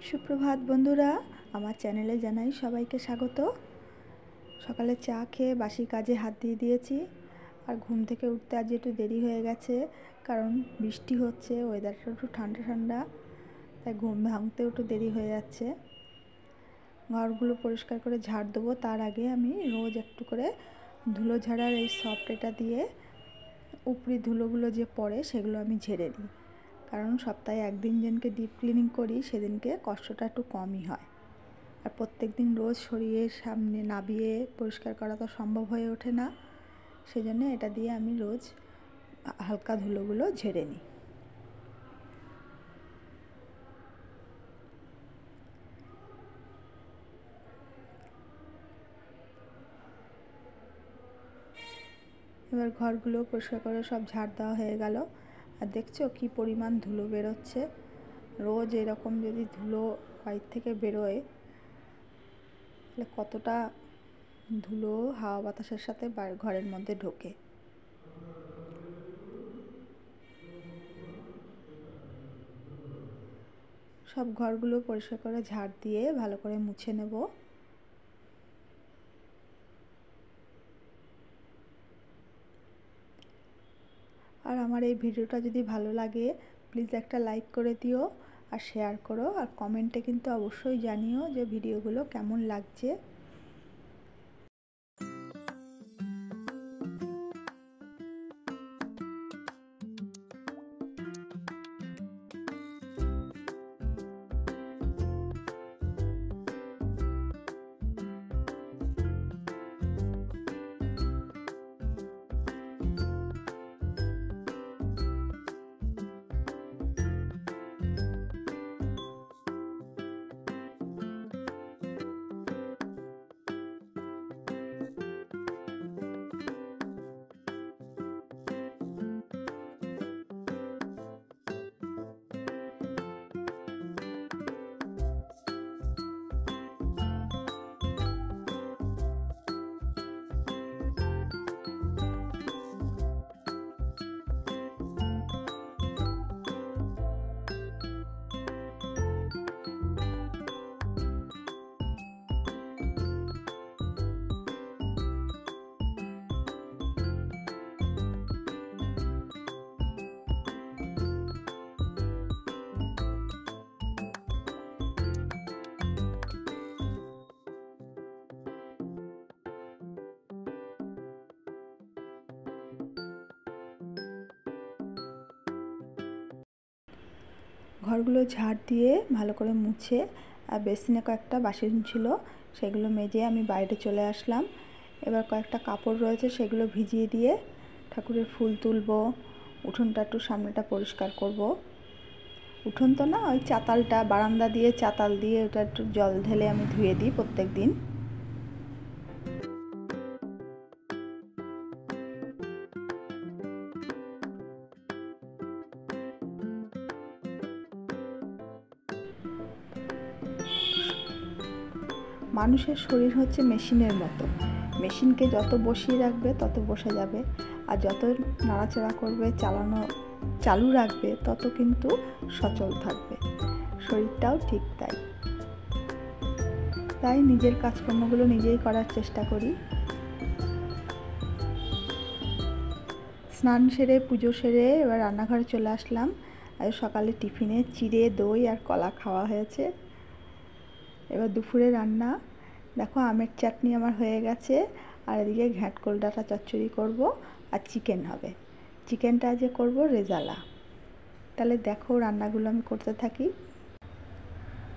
সুপ্রভাত বন্ধুরা, আমার চ্যানেলে জানাই সবাইকে স্বাগত। সকালে চা খেয়ে বাসি কাজে হাত দিয়ে দিয়েছি। আর ঘুম থেকে উঠতে আজ একটু দেরি হয়ে গেছে, কারণ বৃষ্টি হচ্ছে, ওয়েদারটা একটু ঠান্ডা ঠান্ডা, তাই ঘুম ভাঙতেও একটু দেরি হয়ে যাচ্ছে। ঘরগুলো পরিষ্কার করে ঝাড় দেবো, তার আগে আমি রোজ একটু করে ধুলো ঝাড়ার এই সফট এটা দিয়ে উপরি ধুলোগুলো যে পড়ে সেগুলো আমি ঝেড়ে নিই, কারণ সপ্তাহে একদিন যেদিনকে ডিপ ক্লিনিং করি সেদিনকে কষ্টটা একটু কমই হয়। আর প্রত্যেক দিন রোজ সরিয়ে সামনে নাবিয়ে পরিষ্কার করা তো সম্ভব হয়ে ওঠে না, সেজন্য এটা দিয়ে আমি রোজ হালকা ধুলোগুলো ঝেড়ে নিই। এবার ঘরগুলো পরিষ্কার করে সব ঝাড় দেওয়া হয়ে গেল। আর দেখছো কি পরিমাণ ধুলো বেরোচ্ছে। রোজ এরকম যদি ধুলো বাইর থেকে বেরোয় তাহলে কতটা ধুলো হাওয়া বাতাসের সাথে ঘরের মধ্যে ঢোকে। সব ঘরগুলো পরিষ্কার করে ঝাড় দিয়ে ভালো করে মুছে নেব। আর আমার এই ভিডিওটা যদি ভালো লাগে প্লিজ একটা লাইক করে দিও আর শেয়ার করো, আর কমেন্টে কিন্তু অবশ্যই জানিও যে ভিডিওগুলো কেমন লাগছে। ঘরগুলো ঝাড় দিয়ে ভালো করে মুছে, আর বেসিনে কয়েকটা বাসন ছিল সেগুলো মেজে আমি বাইরে চলে আসলাম। এবার কয়েকটা কাপড় রয়েছে সেগুলো ভিজিয়ে দিয়ে ঠাকুরের ফুল তুলব, উঠোনটা একটু সামনেটা পরিষ্কার করব। উঠোন তো না, ওই চাতালটা, বারান্দা দিয়ে চাতাল দিয়ে ওটা একটু জল ঢেলে আমি ধুয়ে দিই প্রত্যেক দিন। মানুষের শরীর হচ্ছে মেশিনের মতো, মেশিনকে যত বসিয়ে রাখবে তত বসে যাবে, আর যত নাড়াচাড়া করবে চালু রাখবে তত কিন্তু সচল থাকবে। শরীরটাও ঠিক তাই নিজের কাজকর্মগুলো নিজেই করার চেষ্টা করি। স্নান সেরে পুজো সেরে এবার রান্নাঘরে চলে আসলাম। আর সকালে টিফিনে চিড়ে দই আর কলা খাওয়া হয়েছে। এবার দুপুরে রান্না দেখো, আমের চাটনি আমার হয়ে গেছে, আর এদিকে ঘ্যাঁটকোল ডাঁটা চচ্চড়ি করব, আর চিকেন হবে। চিকেনটা যে করব রেজালা। তাহলে দেখো রান্নাগুলো আমি করতে থাকি।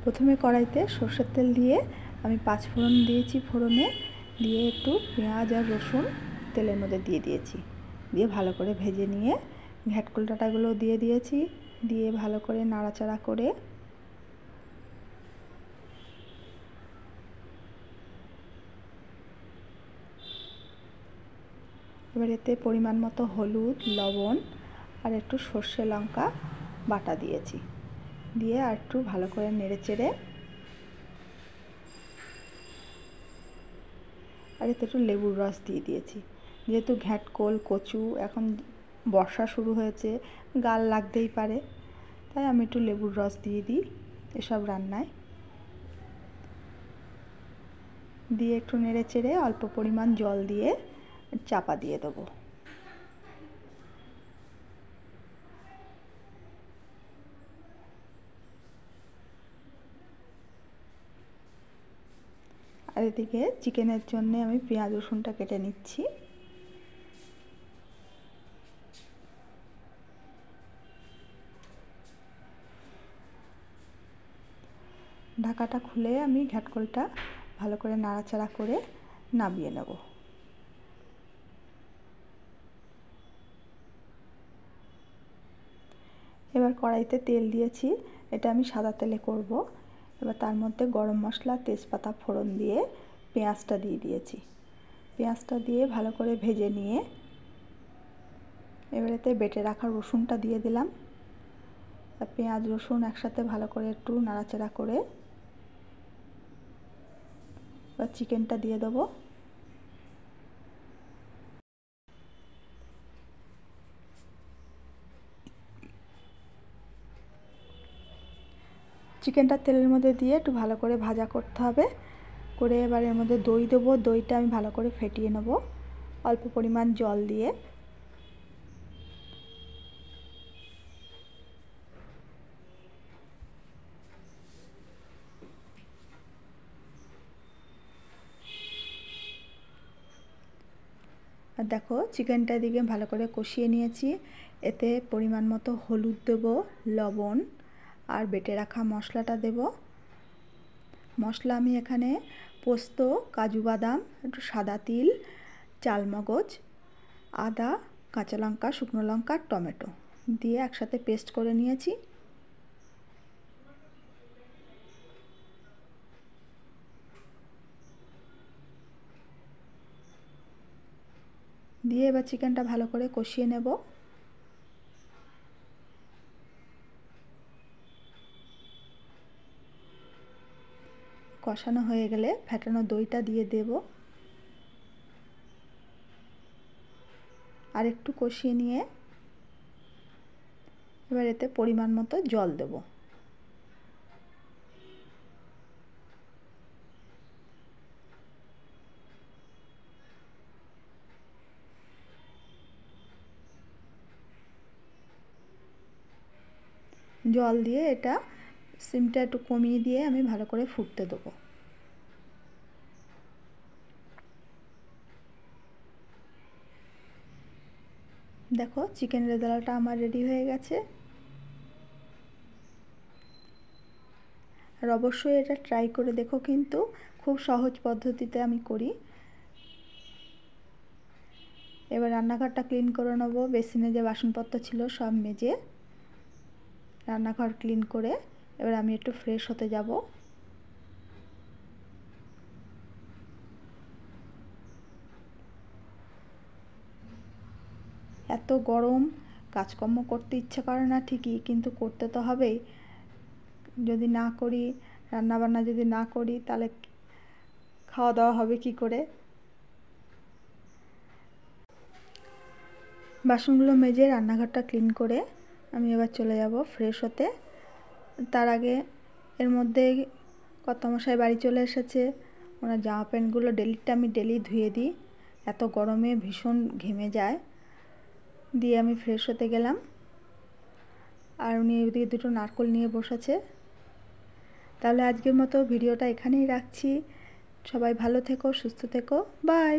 প্রথমে কড়াইতে সর্ষের তেল দিয়ে আমি 5 ফোড়ন দিয়েছি, ফোড়নে দিয়ে একটু পেঁয়াজ আর রসুন তেলের মধ্যে দিয়ে দিয়েছি, দিয়ে ভালো করে ভেজে নিয়ে ঘ্যাঁটকোল ডাঁটাগুলো দিয়ে দিয়েছি, দিয়ে ভালো করে নাড়াচাড়া করে এবার এতে পরিমাণ মতো হলুদ, লবণ আর একটু সর্ষে লঙ্কা বাটা দিয়েছি, দিয়ে আর একটু ভালো করে নেড়ে চেড়ে আর এতে একটু লেবুর রস দিয়ে দিয়েছি। যেহেতু ঘ্যাঁটকোল কচু এখন বর্ষা শুরু হয়েছে, গাল লাগতেই পারে, তাই আমি একটু লেবুর রস দিয়ে দিই। এসব রান্নায়। দিয়ে একটু নেড়ে চেড়ে অল্প পরিমাণ জল দিয়ে চাপা দিয়ে দেবো। আর এদিকে চিকেনের জন্য আমি পেঁয়াজ রসুনটা কেটে নিচ্ছি। ঢাকাটা খুলে আমি ঘাটকলটা ভালো করে নাড়াচাড়া করে নামিয়ে নেব। এবার কড়াইতে তেল দিয়েছি, এটা আমি সাদা তেলে করব। এবার তার মধ্যে গরম মশলা, তেজপাতা ফোড়ন দিয়ে পেঁয়াজটা দিয়ে দিয়েছি। পেঁয়াজটা দিয়ে ভালো করে ভেজে নিয়ে এবার এতে বেটে রাখা রসুনটা দিয়ে দিলাম। পেঁয়াজ রসুন একসাথে ভালো করে একটু নাড়াচাড়া করে এবার চিকেনটা দিয়ে দেবো। চিকেনটা তেলের মধ্যে দিয়ে একটু ভালো করে ভাজা করতে হবে। করে এবার এর মধ্যে দই দেবো। দইটা আমি ভালো করে ফেটিয়ে নেব অল্প পরিমাণ জল দিয়ে। আর দেখো চিকেনটা দিকে ভালো করে কষিয়ে নিয়েছি। এতে পরিমাণ মতো হলুদ দেব, লবণ আর বেটে রাখা মশলাটা দেব। মশলা আমি এখানে পোস্ত, কাজু বাদাম, একটু সাদা তিল, চালমগজ, আদা, কাঁচা লঙ্কা, শুকনো লঙ্কা, টমেটো দিয়ে একসাথে পেস্ট করে নিয়েছি। দিয়ে এবার চিকেনটা ভালো করে কষিয়ে নেব। কষানো হয়ে গেলে ফেটানো দইটা দিয়ে দেব। আর একটু কষিয়ে নিয়ে এবার এতে পরিমাণ মতো জল দেব। জল দিয়ে এটা সিমটা একটু কমিয়ে দিয়ে আমি ভালো করে ফুটতে দেবো। দেখো চিকেন রেজালাটা আমার রেডি হয়ে গেছে। আর অবশ্যই এটা ট্রাই করে দেখো, কিন্তু খুব সহজ পদ্ধতিতে আমি করি। এবার রান্নাঘরটা ক্লিন করে নেব। বেসিনে যে বাসনপত্র ছিল সব মেজে রান্নাঘর ক্লিন করে এবার আমি একটু ফ্রেশ হতে যাব। এত গরম, কাজকর্ম করতে ইচ্ছে করে না ঠিকই, কিন্তু করতে তো হবেই। যদি না করি, রান্নাবান্না যদি না করি, তাহলে খাওয়া দাওয়া হবে কি করে। বাসনগুলো মেজে রান্নাঘরটা ক্লিন করে আমি এবার চলে যাব ফ্রেশ হতে। তার আগে এর মধ্যে কর্তামশাই বাড়ি চলে এসেছে। ওনার জামা প্যান্টগুলো ডেলিটা আমি ডেলি ধুয়ে দিই, এত গরমে ভীষণ ঘেমে যায়। দিয়ে আমি ফ্রেশ হতে গেলাম। আর উনি ওদিকে দুটো নারকেল নিয়ে বসেছে। তাহলে আজকের মতো ভিডিওটা এখানেই রাখছি। সবাই ভালো থেকো, সুস্থ থেকো, বাই।